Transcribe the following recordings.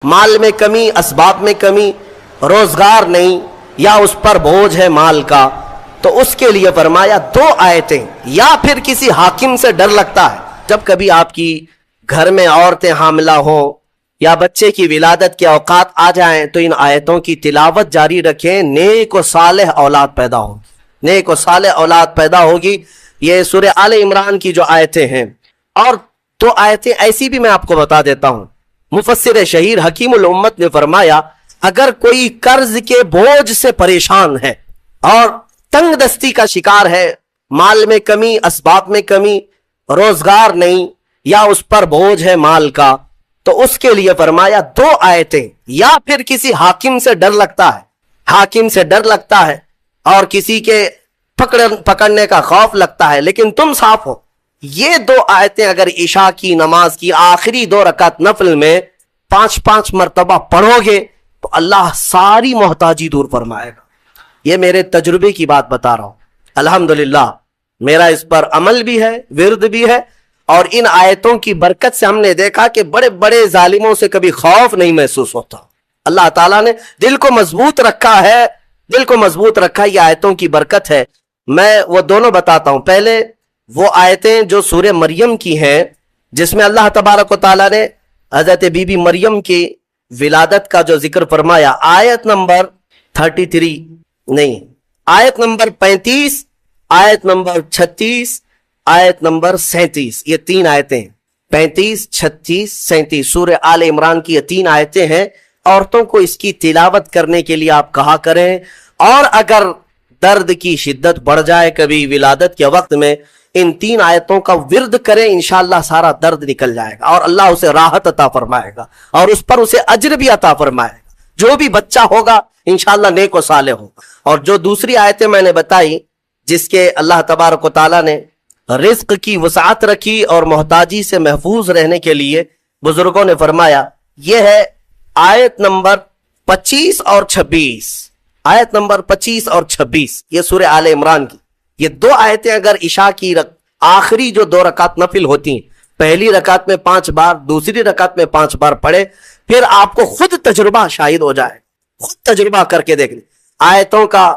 مال میں کمی، اسباب میں کمی، روزگار نہیں یا اس پر بوجھ ہے مال کا، تو اس کے لیے فرمایا دو آیتیں، یا پھر کسی حاکم سے ڈر لگتا ہے۔ جب کبھی آپ کی گھر میں عورتیں حاملہ ہوں یا بچے کی ولادت کے اوقات آ جائیں تو ان آیتوں کی تلاوت جاری رکھیں، نیک و صالح اولاد پیدا ہوگی، نیک و صالح اولاد پیدا ہوگی۔ یہ سورہ آل عمران کی جو آیتیں ہیں، اور دو آیتیں ایسی بھی میں آپ کو بتا دیتا ہوں۔ مفسر شہیر حکیم الامت نے فرمایا اگر کوئی قرض کے بوجھ سے پریشان ہے اور تنگ دستی کا شکار ہے، مال میں کمی، اسباب میں کمی، روزگار نہیں یا اس پر بوجھ ہے مال کا، تو اس کے لیے فرمایا دو آیتیں، یا پھر کسی حاکم سے ڈر لگتا ہے، حاکم سے ڈر لگتا ہے اور کسی کے پکڑنے کا خوف لگتا ہے لیکن تم صاف ہو، یہ دو آیتیں اگر عشاء کی نماز کی آخری 2 رکعت نفل میں 5 مرتبہ پڑھو گے تو اللہ ساری محتاجی دور فرمائے گا۔ یہ میرے تجربے کی بات بتا رہا ہوں، الحمدللہ میرا اس پر عمل بھی ہے، ورد بھی ہے، اور ان آیتوں کی برکت سے ہم نے دیکھا کہ بڑے بڑے ظالموں سے کبھی خوف نہیں محسوس ہوتا۔ اللہ تعالیٰ نے دل کو مضبوط رکھا ہے، دل کو مضبوط رکھا، یہ آیتوں کی برکت ہے۔ میں وہ دونوں بتاتا ہوں۔ پہلے وہ آیتیں جو سورہ مریم کی ہیں، جس میں اللہ تبارک و تعالیٰ نے حضرت بی بی مریم کی ولادت کا جو ذکر فرمایا، آیت نمبر 33 نہیں، آیت نمبر 35، آیت نمبر 36، آیت نمبر 37، یہ 3 آیتیں، 35، 36، 37 سورہ آل عمران کی یہ 3 آیتیں ہیں۔ عورتوں کو اس کی تلاوت کرنے کے لیے آپ کہا کریں، اور اگر درد کی شدت بڑھ جائے کبھی ولادت کے وقت میں، ان 3 آیتوں کا ورد کریں، انشاءاللہ سارا درد نکل جائے گا اور اللہ اسے راحت عطا فرمائے گا اور اس پر اسے اجر بھی عطا فرمائے گا۔ جو بھی بچہ ہوگا انشاءاللہ نیک و صالح ہوگا۔ اور جو دوسری آیتیں میں نے بتائی جس کے اللہ تبارک و تعالیٰ نے رزق کی وسعت رکھی اور محتاجی سے محفوظ رہنے کے لیے بزرگوں نے فرمایا، یہ ہے آیت نمبر 25 اور 26، آیت نمبر 25 اور 26، یہ سورہ آل عمران کی یہ 2 آیتیں اگر عشاء کی آخری جو 2 رکعت نفل ہوتی ہیں، پہلی رکعت میں 5 بار، دوسری رکعت میں 5 بار پڑھے، پھر آپ کو خود تجربہ شاہد ہو جائے، خود تجربہ کر کے دیکھ لیں۔ آیتوں کا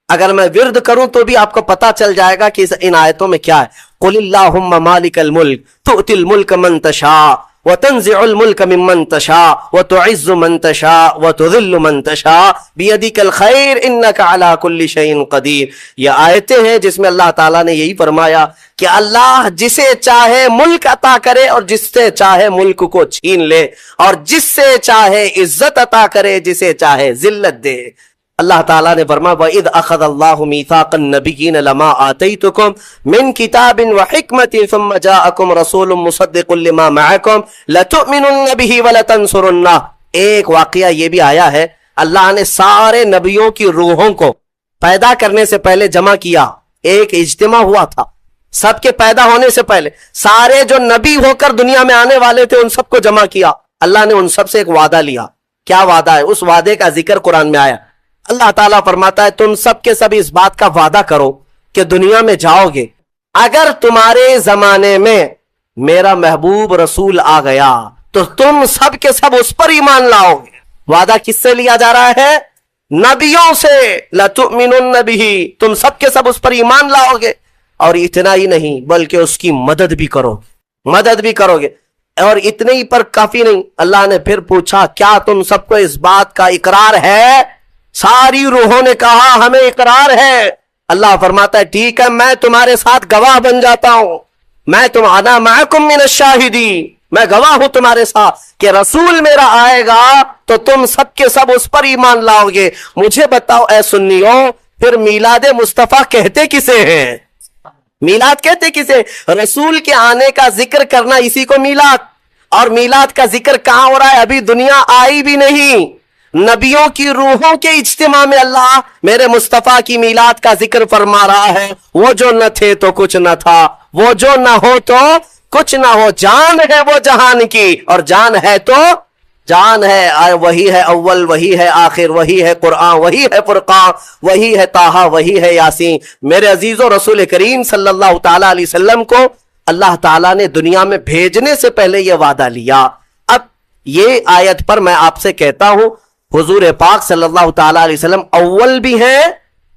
اگر میں ورد کروں تو بھی آپ کو پتا چل جائے گا کہ ان آیتوں میں کیا ہے۔ قُلِ اللَّهُمَّ مَالِكَ الْمُلْكِ تُؤْتِي الْمُلْكَ مَنْ تَشَاءُ وَتَنزِعُ الْمُلْكَ مِمَّنْ تَشَاءُ وَتُعِزُّ مَنْ تَشَاءُ وَتُذِلُّ مَنْ تَشَاءُ بِيَدِكَ الْخَيْرُ إِنَّكَ عَلَى كُلِّ شَيْءٍ قَدِيرٌ۔ یہ آیتیں ہیں جس میں اللہ تعالیٰ نے یہی فرمایا کہ اللہ جسے چاہے ملک عطا کرے اور جس سے چاہے ملک کو چھین لے، اور جس سے چاہے عزت عطا کرے، جسے چاہے ذلت دے۔ اللہ تعالیٰ نے فرمایا وَإِذْ أَخَذَ اللَّهُ مِيثَاقَ النَّبِيِّينَ لَمَا آتَيْتُكُم مِّن كِتَابٍ وَحِكْمَةٍ ثُمَّ جَاءَكُمْ رَسُولٌ مُصَدِّقٌ لِّمَا مَعَكُمْ لَتُؤْمِنُنَّ بِهِ وَلَتَنصُرُنَّهُ۔ ایک واقعہ یہ بھی آیا ہے، اللہ نے سارے نبیوں کی روحوں کو پیدا کرنے سے پہلے جمع کیا، ایک اجتماع ہوا تھا سب کے پیدا ہونے سے پہلے، سارے جو نبی ہو کر دنیا میں آنے والے تھے ان سب کو جمع کیا۔ اللہ نے ان سب سے ایک وعدہ لیا۔ کیا وعدہ ہے؟ اس وعدے کا ذکر قرآن میں آیا۔ اللہ تعالیٰ فرماتا ہے تم سب کے سب اس بات کا وعدہ کرو کہ دنیا میں جاؤ گے، اگر تمہارے زمانے میں میرا محبوب رسول آ گیا تو تم سب کے سب اس پر ایمان لاؤ گے۔ وعدہ کس سے لیا جا رہا ہے؟ نبیوں سے۔ لَتُؤْمِنُنَّ بِهِ، تم سب کے سب اس پر ایمان لاؤ گے، اور اتنا ہی نہیں بلکہ اس کی مدد بھی کرو گے، مدد بھی کرو گے۔ اور اتنے ہی پر کافی نہیں، اللہ نے پھر پوچھا کیا تم سب کو اس بات کا اقرار ہے؟ ساری روحوں نے کہا ہمیں اقرار ہے۔ اللہ فرماتا ہے ٹھیک ہے، میں تمہارے ساتھ گواہ بن جاتا ہوں، میں انا معکم من الشاہدین، میں گواہ ہوں تمہارے ساتھ کہ رسول میرا آئے گا تو تم سب کے سب اس پر ایمان لاؤ گے۔ مجھے بتاؤ اے سنیوں، پھر میلاد مصطفیٰ کہتے کسے ہیں؟ میلاد کہتے کسے؟ رسول کے آنے کا ذکر کرنا، اسی کو میلاد۔ اور میلاد کا ذکر کہاں ہو رہا ہے؟ ابھی دنیا آئی بھی نہیں، نبیوں کی روحوں کے اجتماع میں اللہ میرے مصطفیٰ کی میلاد کا ذکر فرما رہا ہے۔ وہ جو نہ تھے تو کچھ نہ تھا، وہ جو نہ ہو تو کچھ نہ ہو، جان ہے وہ جہان کی، اور جان ہے تو جان ہے، وہی ہے اول، وہی ہے آخر، وہی ہے قرآن، وہی ہے فرقان، وہی ہے طٰہٰ، وہی ہے یاسین۔ میرے عزیزو، رسول کریم صلی اللہ تعالیٰ علیہ وسلم کو اللہ تعالیٰ نے دنیا میں بھیجنے سے پہلے یہ وعدہ لیا۔ اب یہ آیت پر میں آپ سے کہتا ہوں حضور پاک صلی اللہ تعالی علیہ وسلم اول بھی ہیں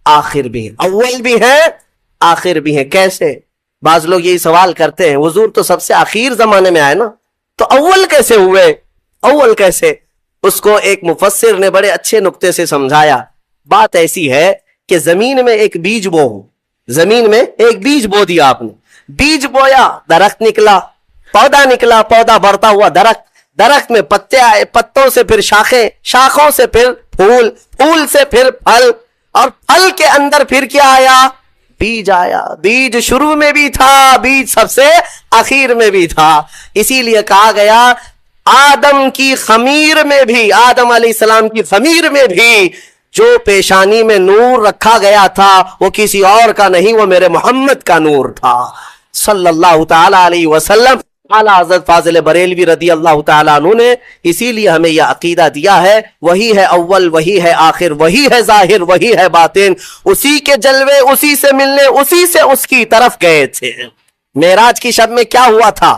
آخر بھی ہیں، اول بھی ہیں آخر بھی ہیں۔ کیسے؟ بعض لوگ یہی سوال کرتے ہیں حضور تو سب سے آخر زمانے میں آئے نا، تو اول کیسے ہوئے؟ اول کیسے؟ اس کو ایک مفسر نے بڑے اچھے نقطے سے سمجھایا۔ بات ایسی ہے کہ زمین میں ایک بیج بو، زمین میں ایک بیج بو دیا آپ نے، بیج بویا، درخت نکلا، پودا نکلا، پودا بڑھتا ہوا درخت، درخت میں پتے آئے، پتوں سے پھر شاخیں، شاخوں سے پھر پھول، پھول سے پھر پھل، اور پھل کے اندر پھر کیا آیا؟ بیج آیا۔ بیج شروع میں بھی تھا، بیج سب سے آخر میں بھی تھا۔ اسی لیے کہا گیا آدم کی خمیر میں بھی، آدم علیہ السلام کی خمیر میں بھی جو پیشانی میں نور رکھا گیا تھا وہ کسی اور کا نہیں، وہ میرے محمد کا نور تھا صلی اللہ تعالی علیہ وسلم۔ اعلیٰ حضرت فاضل بریلوی رضی اللہ تعالیٰ عنہ نے اسی لیے ہمیں یہ عقیدہ دیا ہے، وہی ہے اول، وہی ہے آخر، وہی ہے ظاہر، وہی ہے باطن، اسی کے جلوے اسی سے ملنے، اسی سے اس کی طرف گئے تھے۔ معراج کی شب میں کیا ہوا تھا؟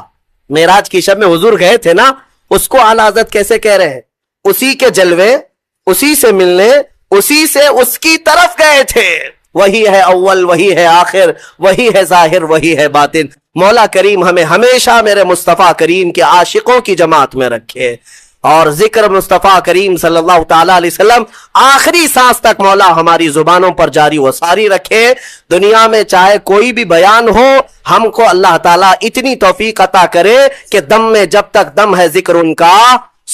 معراج کی شب میں حضور گئے تھے نا، اس کو اعلیٰ حضرت کیسے کہہ رہے ہیں؟ اسی کے جلوے اسی سے ملنے، اسی سے اس کی طرف گئے تھے۔ وہی ہے اول، وہی ہے آخر، وہی ہے ظاہر، وہی ہے باطن۔ مولا کریم ہمیں ہمیشہ میرے مصطفیٰ کریم کے عاشقوں کی جماعت میں رکھے، اور ذکر مصطفیٰ کریم صلی اللہ تعالی علیہ وسلم آخری سانس تک مولا ہماری زبانوں پر جاری و ساری رکھے۔ دنیا میں چاہے کوئی بھی بیان ہو، ہم کو اللہ تعالیٰ اتنی توفیق عطا کرے کہ دم میں جب تک دم ہے ذکر ان کا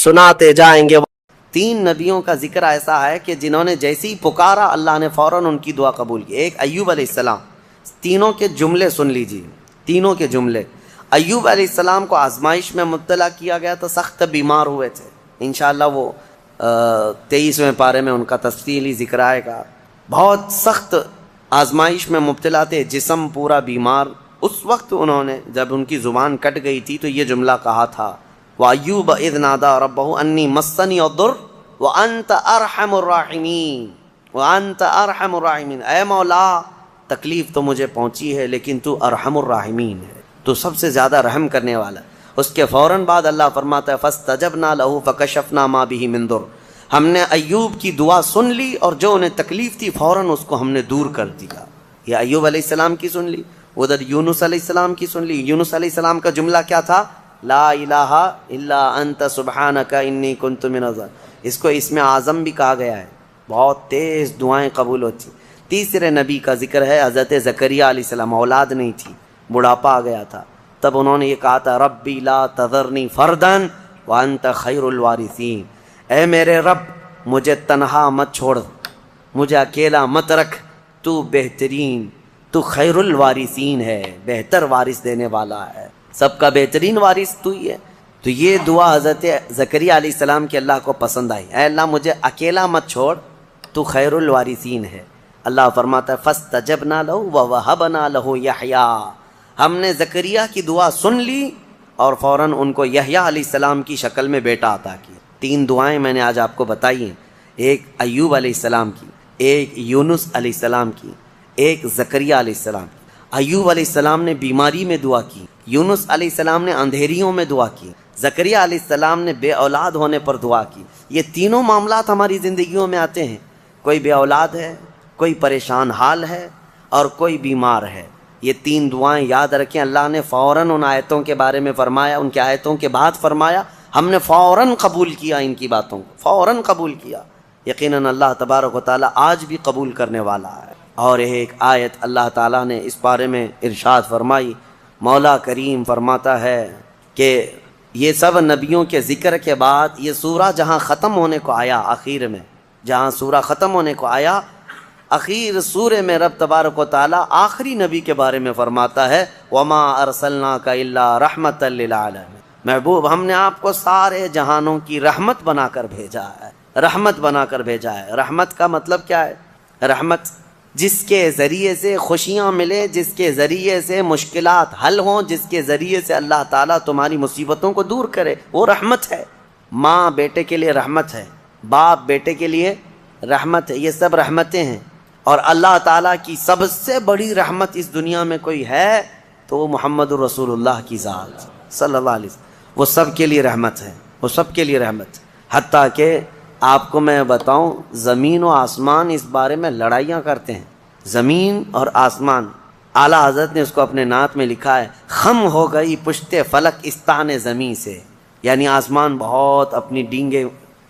سناتے جائیں گے۔ تین نبیوں کا ذکر ایسا ہے کہ جنہوں نے جیسے ہی پکارا اللہ نے فوراً ان کی دعا قبول کی۔ ایک ایوب علیہ السلام، تینوں کے جملے سن لیجیے، تینوں کے جملے۔ ایوب علیہ السلام کو آزمائش میں مبتلا کیا گیا تو سخت بیمار ہوئے تھے، انشاءاللہ وہ 23ویں پارے میں ان کا تفصیلی ذکر آئے گا۔ بہت سخت آزمائش میں مبتلا تھے، جسم پورا بیمار۔ اس وقت انہوں نے جب ان کی زبان کٹ گئی تھی تو یہ جملہ کہا تھا، وَأَيُّوبَ إِذْ نَادَى رَبَّهُ أَنِّي مَسَّنِيَ الضُّرُّ وَأَنْتَ أَرْحَمُ الرَّاحِمِينَ وَأَنْتَ أَرْحَمُ الرَّاحِمِينَ۔ اے مولا تکلیف تو مجھے پہنچی ہے لیکن تو ارحم الراحمین ہے، تو سب سے زیادہ رحم کرنے والا۔ اس کے فوراً بعد اللہ فرماتا ہے فَاسْتَجَبْنَا لَهُ فَكَشَفْنَا مَا بِهِ مِن ضُرٍّ، ہم نے ایوب کی دعا سن لی اور جو انہیں تکلیف تھی فوراً اس کو ہم نے دور کر دیا۔ یہ ایوب علیہ السلام کی سن لی، ادھر یونس علیہ السلام کی سن لی۔ یونس علیہ السلام کا جملہ کیا تھا؟ لا الہ الا انت سبحانک انی کنت من الظالمین۔ اس کو اسم اعظم بھی کہا گیا ہے، بہت تیز دعائیں قبول ہوتی۔ تیسرے نبی کا ذکر ہے حضرت زکریا علیہ السلام، اولاد نہیں تھی، بڑھاپا آ گیا تھا، تب انہوں نے یہ کہا تھا ربی لا تذرنی فردا وانت خیر الوارثین، اے میرے رب مجھے تنہا مت چھوڑ، مجھے اکیلا مت رکھ، تو بہترین، تو خیر الوارثین ہے، بہتر وارث دینے والا ہے، سب کا بہترین وارث تو ہی ہے۔ تو یہ دعا حضرت زکریا علیہ السلام کی اللہ کو پسند آئی، اے اللہ مجھے اکیلا مت چھوڑ، تو خیر الوارثین ہے۔ اللہ فرماتا ہے فاستجبنا له ووهبنا له یحییٰ، ہم نے زکریا کی دعا سن لی اور فوراً ان کو یحییٰ علیہ السلام کی شکل میں بیٹا عطا کیا۔ تین دعائیں میں نے آج آپ کو بتائی ہیں، ایک ایوب علیہ السلام کی، ایک یونس علیہ السلام کی، ایک زکریا علیہ السلام کی۔ ایوب علیہ السلام نے بیماری میں دعا کی، یونس علیہ السلام نے اندھیریوں میں دعا کی، زکریا علیہ السلام نے بے اولاد ہونے پر دعا کی۔ یہ تینوں معاملات ہماری زندگیوں میں آتے ہیں، کوئی بے اولاد ہے، کوئی پریشان حال ہے اور کوئی بیمار ہے۔ یہ تین دعائیں یاد رکھیں، اللہ نے فوراً ان آیتوں کے بارے میں فرمایا، ان کے آیتوں کے بعد فرمایا، ہم نے فوراً قبول کیا ان کی باتوں کو، فوراً قبول کیا۔ یقیناً اللہ تبارک و تعالیٰ آج بھی قبول کرنے والا ہے۔ اور ایک آیت اللہ تعالیٰ نے اس بارے میں ارشاد فرمائی، مولا کریم فرماتا ہے کہ یہ سب نبیوں کے ذکر کے بعد یہ سورہ جہاں ختم ہونے کو آیا، آخر میں جہاں سورہ ختم ہونے کو آیا، اخیر سورہ میں رب تبارک و تعالیٰ آخری نبی کے بارے میں فرماتا ہے وما ارسلناک الا رحمتا للعالمین، محبوب ہم نے آپ کو سارے جہانوں کی رحمت بنا کر بھیجا ہے، رحمت بنا کر بھیجا ہے۔ رحمت کا مطلب کیا ہے؟ رحمت جس کے ذریعے سے خوشیاں ملے، جس کے ذریعے سے مشکلات حل ہوں، جس کے ذریعے سے اللہ تعالیٰ تمہاری مصیبتوں کو دور کرے، وہ رحمت ہے۔ ماں بیٹے کے لیے رحمت ہے، باپ بیٹے کے لیے رحمت ہے، یہ سب رحمتیں ہیں۔ اور اللہ تعالیٰ کی سب سے بڑی رحمت اس دنیا میں کوئی ہے تو وہ محمد الرسول اللہ کی ذات صلی اللہ علیہ وسلم، وہ سب کے لیے رحمت ہے۔ وہ سب کے لیے رحمت. حتیٰ کہ آپ کو میں بتاؤں زمین و آسمان اس بارے میں لڑائیاں کرتے ہیں. زمین اور آسمان اعلیٰ حضرت نے اس کو اپنے نعت میں لکھا ہے، خم ہو گئی پشت فلک استان زمین سے. یعنی آسمان بہت اپنی ڈینگیں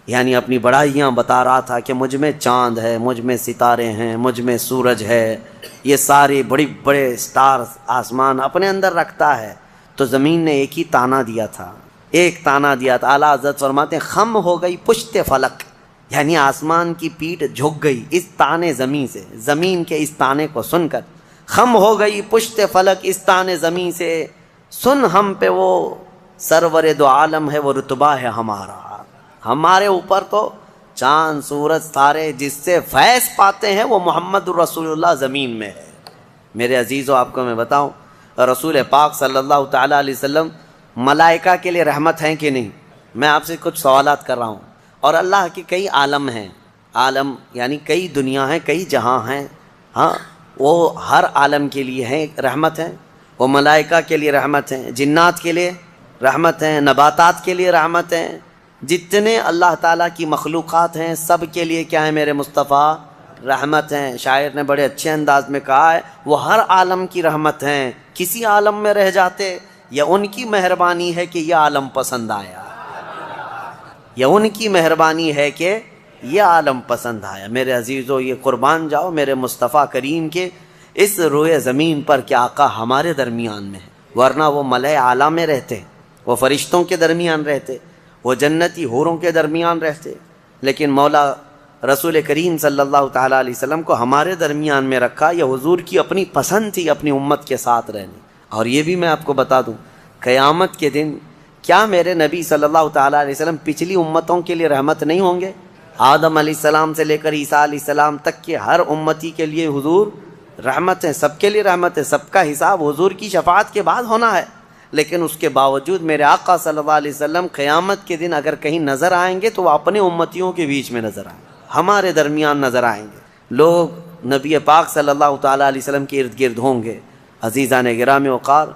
یعنی اپنی بڑائیاں بتا رہا تھا کہ مجھ میں چاند ہے، مجھ میں ستارے ہیں، مجھ میں سورج ہے، یہ سارے بڑے بڑے سٹار آسمان اپنے اندر رکھتا ہے. تو زمین نے ایک ہی تانا دیا تھا، ایک تانا دیا تھا. اعلیٰ حضرت فرماتے ہیں خم ہو گئی پشت فلک، یعنی آسمان کی پیٹھ جھک گئی اس تانے زمین سے، زمین کے اس تانے کو سن کر. خم ہو گئی پشت فلک اس تانے زمین سے، سن ہم پہ وہ سرور دو عالم ہے، وہ رتبہ ہے ہمارا. ہمارے اوپر تو چاند سورج ستارے جس سے فیض پاتے ہیں وہ محمد الرسول اللہ زمین میں ہے. میرے عزیزو آپ کو میں بتاؤں رسول پاک صلی اللہ تعالیٰ علیہ وسلم ملائکہ کے لیے رحمت ہیں کہ نہیں؟ میں آپ سے کچھ سوالات کر رہا ہوں. اور اللہ کے کئی عالم ہیں، عالم یعنی کئی دنیا ہیں، کئی جہاں ہیں. ہاں وہ ہر عالم کے لیے ہیں رحمت ہیں. وہ ملائکہ کے لیے رحمت ہیں، جنات کے لیے رحمت ہیں، نباتات کے لیے رحمت ہیں. جتنے اللہ تعالیٰ کی مخلوقات ہیں سب کے لیے کیا ہے میرے مصطفیٰ؟ رحمت ہیں. شاعر نے بڑے اچھے انداز میں کہا ہے وہ ہر عالم کی رحمت ہیں. کسی عالم میں رہ جاتے یا ان کی مہربانی ہے کہ یہ عالم پسند آیا، یا ان کی مہربانی ہے کہ یہ عالم پسند آیا. میرے عزیزو یہ قربان جاؤ میرے مصطفیٰ کریم کے اس روئے زمین پر کہ آقا ہمارے درمیان میں ہے. ورنہ وہ ملائے اعلیٰ میں رہتے، وہ فرشتوں کے درمیان رہتے، وہ جنتی حوروں کے درمیان رہتے. لیکن مولا رسول کریم صلی اللہ تعالیٰ علیہ وسلم کو ہمارے درمیان میں رکھا. یہ حضور کی اپنی پسند تھی اپنی امت کے ساتھ رہنے. اور یہ بھی میں آپ کو بتا دوں قیامت کے دن کیا میرے نبی صلی اللہ تعالیٰ علیہ وسلم پچھلی امتوں کے لیے رحمت نہیں ہوں گے؟ آدم علیہ السلام سے لے کر عیسیٰ علیہ السلام تک کے ہر امتی کے لیے حضور رحمت ہیں، سب کے لیے رحمت ہے. سب کا حساب حضور کی شفاعت کے بعد ہونا ہے. لیکن اس کے باوجود میرے آقا صلی اللہ علیہ وسلم قیامت کے دن اگر کہیں نظر آئیں گے تو وہ اپنے امتیوں کے بیچ میں نظر آئیں گے، ہمارے درمیان نظر آئیں گے. لوگ نبی پاک صلی اللہ تعالیٰ علیہ وسلم کے ارد گرد ہوں گے. عزیزان گرامی وقار،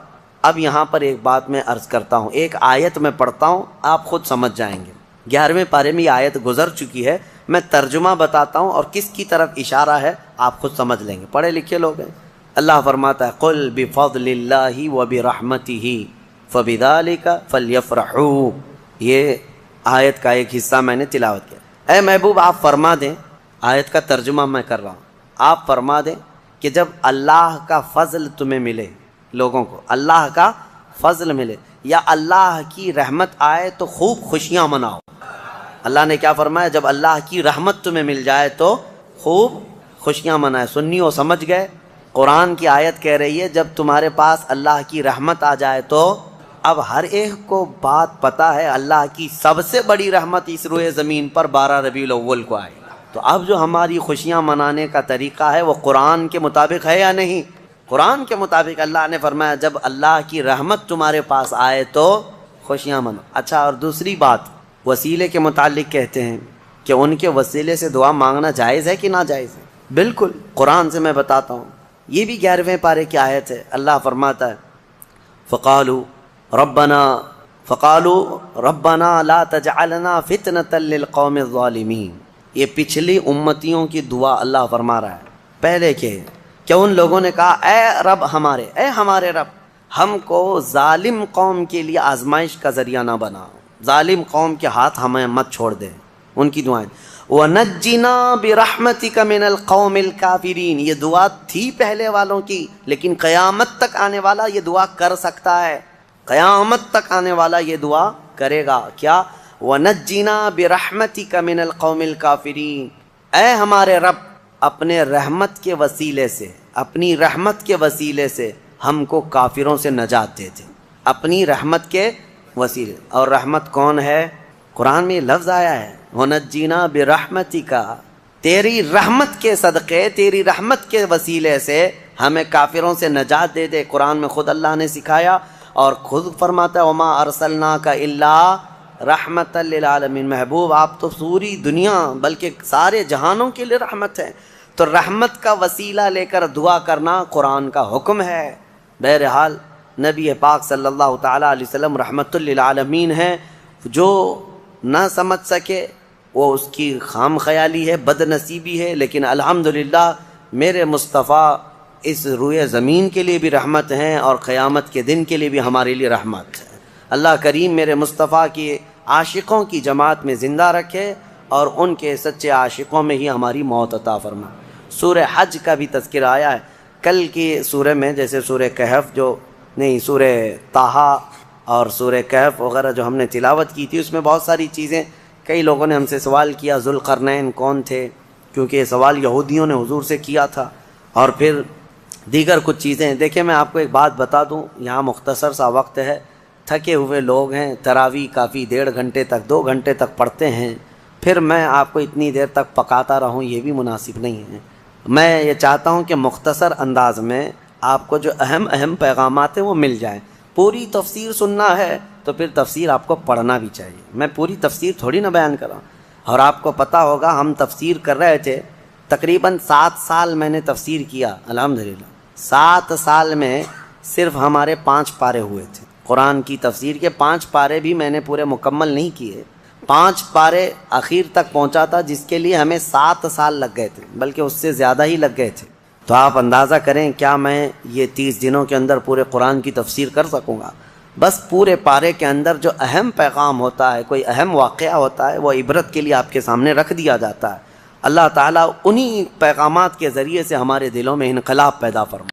اب یہاں پر ایک بات میں عرض کرتا ہوں، ایک آیت میں پڑھتا ہوں، آپ خود سمجھ جائیں گے. 11ویں پارے میں یہ آیت گزر چکی ہے، میں ترجمہ بتاتا ہوں اور کس کی طرف اشارہ ہے آپ خود سمجھ لیں گے، پڑھے لکھے لوگ ہیں. اللہ فرماتا ہے قل بفضل اللہ وبرحمتہ فبذلک فلیفرحوا. یہ آیت کا ایک حصہ میں نے تلاوت کیا. اے محبوب آپ فرما دیں، آیت کا ترجمہ میں کر رہا ہوں، آپ فرما دیں کہ جب اللہ کا فضل تمہیں ملے، لوگوں کو اللہ کا فضل ملے یا اللہ کی رحمت آئے تو خوب خوشیاں مناؤ. اللہ نے کیا فرمایا؟ جب اللہ کی رحمت تمہیں مل جائے تو خوب خوشیاں منائے. سنی ہو سمجھ گئے؟ قرآن کی آیت کہہ رہی ہے جب تمہارے پاس اللہ کی رحمت آ جائے تو اب ہر ایک کو بات پتہ ہے اللہ کی سب سے بڑی رحمت اس روئے زمین پر 12 ربیع الاول کو آئے. تو اب جو ہماری خوشیاں منانے کا طریقہ ہے وہ قرآن کے مطابق ہے یا نہیں؟ قرآن کے مطابق اللہ نے فرمایا جب اللہ کی رحمت تمہارے پاس آئے تو خوشیاں مناؤ. اچھا، اور دوسری بات وسیلے کے متعلق کہتے ہیں کہ ان کے وسیلے سے دعا مانگنا جائز ہے کہ ناجائز ہے؟ بالکل، قرآن سے میں بتاتا ہوں. یہ بھی 11ویں پارے کی آیت ہے. اللہ فرماتا ہے فقالوا ربنا لا تجعلنا فتنة للقوم الظالمین. یہ پچھلی امتیوں کی دعا اللہ فرما رہا ہے. پہلے کہ ان لوگوں نے کہا اے ہمارے رب ہم کو ظالم قوم کے لیے آزمائش کا ذریعہ نہ بنا، ظالم قوم کے ہاتھ ہمیں مت چھوڑ دے. ان کی دعائیں وَنَجِّنَا بِرَحْمَتِكَ مِنَ الْقَوْمِ الْكَافِرِينَ. یہ دعا تھی پہلے والوں کی، لیکن قیامت تک آنے والا یہ دعا کر سکتا ہے. قیامت تک آنے والا یہ دعا کرے گا. کیا؟ وَنَجِّنَا بِرَحْمَتِكَ مِنَ الْقَوْمِ الْكَافِرِينَ. اے ہمارے رب اپنے رحمت کے وسیلے سے، اپنی رحمت کے وسیلے سے ہم کو کافروں سے نجات دے دے. اپنی رحمت کے وسیلے. اور رحمت کون ہے؟ قرآن میں یہ لفظ آیا ہے وَنَجِّنَا بِرَحْمَتِكَ. تیری رحمت کے صدقے، تیری رحمت کے وسیلے سے ہمیں کافروں سے نجات دے دے. قرآن میں خود اللہ نے سکھایا اور خود فرماتا ہے وَمَا أَرْسَلْنَاكَ إِلَّا رَحْمَةً لِلْعَالَمِينَ. محبوب آپ تو پوری دنیا بلکہ سارے جہانوں کے لیے رحمت ہے. تو رحمت کا وسیلہ لے کر دعا کرنا قرآن کا حکم ہے. بہرحال نبی پاک صلی اللہ تعالیٰ علیہ وسلم رحمت للعالمین ہیں. جو نہ سمجھ سکے وہ اس کی خام خیالی ہے، بد نصیبی ہے، لیکن الحمدللہ میرے مصطفیٰ اس روئے زمین کے لیے بھی رحمت ہیں اور قیامت کے دن کے لیے بھی ہمارے لیے رحمت ہے۔ اللہ کریم میرے مصطفیٰ کی عاشقوں کی جماعت میں زندہ رکھے اور ان کے سچے عاشقوں میں ہی ہماری موت عطا فرمائے۔ سورہ حج کا بھی تذکرہ آیا ہے کل کی سورہ میں، جیسے سورہ کہف سورہ طٰہٰ اور سورہ کہف وغیرہ جو ہم نے تلاوت کی تھی، اس میں بہت ساری چیزیں، کئی لوگوں نے ہم سے سوال کیا ذوالقرنین کون تھے، کیونکہ یہ سوال یہودیوں نے حضور سے کیا تھا، اور پھر دیگر کچھ چیزیں۔ دیکھیں میں آپ کو ایک بات بتا دوں، یہاں مختصر سا وقت ہے، تھکے ہوئے لوگ ہیں، تراویح کافی 1.5 گھنٹے تک 2 گھنٹے تک پڑھتے ہیں، پھر میں آپ کو اتنی دیر تک پکاتا رہوں، یہ بھی مناسب نہیں ہے۔ میں یہ چاہتا ہوں کہ مختصر انداز میں آپ کو جو اہم پیغامات ہیں وہ مل جائیں۔ پوری تفسیر سننا ہے تو پھر تفسیر آپ کو پڑھنا بھی چاہیے، میں پوری تفسیر تھوڑی نہ بیان کر رہا ہوں۔ اور آپ کو پتہ ہوگا ہم تفسیر کر رہے تھے، تقریباً 7 سال میں نے تفسیر کیا، الحمدللہ 7 سال میں صرف ہمارے 5 پارے ہوئے تھے قرآن کی تفسیر کے۔ 5 پارے بھی میں نے پورے مکمل نہیں کیے، 5 پارے اخیر تک پہنچا تھا، جس کے لیے ہمیں 7 سال لگ گئے تھے، بلکہ اس سے زیادہ ہی لگ گئے تھے۔ تو آپ اندازہ کریں کیا میں یہ 30 دنوں کے اندر پورے قرآن کی تفسیر کر سکوں گا؟ بس پورے پارے کے اندر جو اہم پیغام ہوتا ہے، کوئی اہم واقعہ ہوتا ہے، وہ عبرت کے لیے آپ کے سامنے رکھ دیا جاتا ہے۔ اللہ تعالیٰ انہی پیغامات کے ذریعے سے ہمارے دلوں میں انقلاب پیدا فرمائے۔